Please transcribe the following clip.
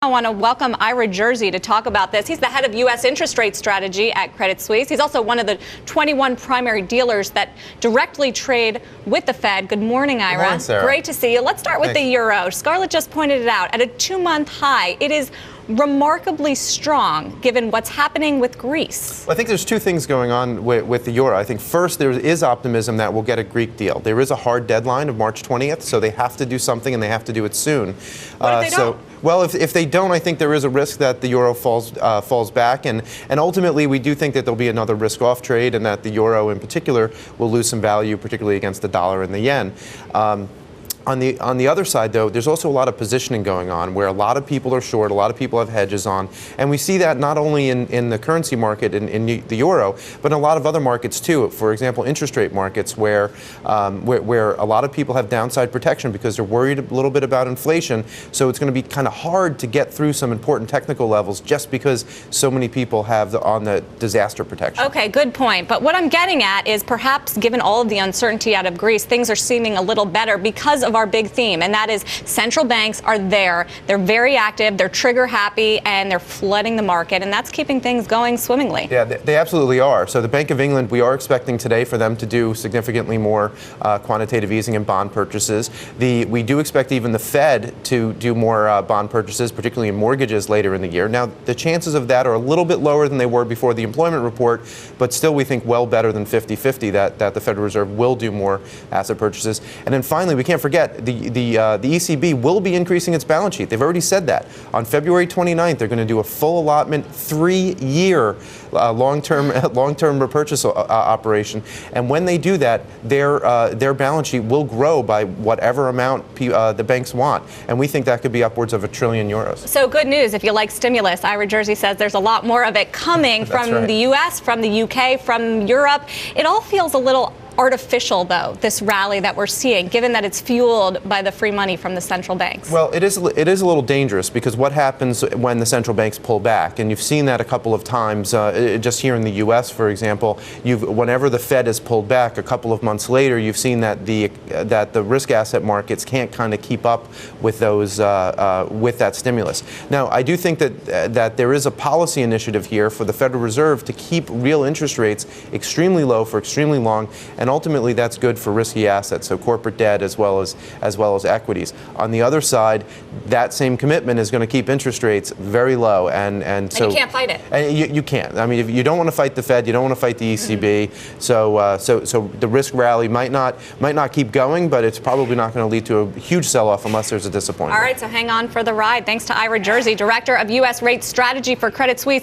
I want to welcome Ira Jersey to talk about this. He's the head of U.S. interest rate strategy at Credit Suisse. He's also one of the 21 primary dealers that directly trade with the Fed. Good morning, Ira. Good morning, Sarah. Great to see you. Let's start with the euro. Scarlett just pointed it out. At a 2-month high, it is remarkably strong given what's happening with Greece. Well, I think there's two things going on with the euro. I think first there is optimism that we'll get a Greek deal. There is a hard deadline of March 20th, so they have to do something and they have to do it soon. What if they don't? Well, if they don't, I think there is a risk that the euro falls back, and ultimately we do think that there'll be another risk-off trade, and that the euro in particular will lose some value, particularly against the dollar and the yen. On the other side, though, there's also a lot of positioning going on where a lot of people are short, a lot of people have hedges on, and we see that not only in the currency market, in the euro, but in a lot of other markets too. For example, interest rate markets where a lot of people have downside protection because they're worried a little bit about inflation. So it's going to be kind of hard to get through some important technical levels just because so many people have on the disaster protection. Okay, good point. But what I'm getting at is perhaps given all of the uncertainty out of Greece, things are seeming a little better because of our big theme, and that is central banks are there. They're very active, they're trigger happy, and they're flooding the market, and that's keeping things going swimmingly. Yeah, they absolutely are. So the Bank of England, we are expecting today for them to do significantly more quantitative easing and bond purchases. We do expect even the Fed to do more bond purchases, particularly in mortgages later in the year. Now, the chances of that are a little bit lower than they were before the employment report, but still we think well better than 50-50 that the Federal Reserve will do more asset purchases. And then finally, we can't forget the ECB will be increasing its balance sheet. They've already said that. On February 29th, they're going to do a full allotment, 3-year long-term repurchase operation. And when they do that, their balance sheet will grow by whatever amount the banks want. And we think that could be upwards of €1 trillion. So good news if you like stimulus. Ira Jersey says there's a lot more of it coming from the U.S., from the U.K., from Europe. It all feels a little artificial, though, this rally that we're seeing, given that it's fueled by the free money from the central banks. Well, it is a little dangerous because what happens when the central banks pull back, and you've seen that a couple of times, just here in the U.S., for example, whenever the Fed has pulled back a couple of months later, you've seen that the risk asset markets can't kind of keep up with those with that stimulus. Now, I do think that there is a policy initiative here for the Federal Reserve to keep real interest rates extremely low for extremely long, and ultimately that's good for risky assets, so corporate debt as well as equities. On the other side, that same commitment is going to keep interest rates very low, and so you can't fight it. And you can't. I mean, if you don't want to fight the Fed, you don't want to fight the ECB. So the risk rally might not keep going, but it's probably not going to lead to a huge sell-off unless there's a disappointment. All right, so hang on for the ride. Thanks to Ira Jersey, Director of U.S. Rate Strategy for Credit Suisse.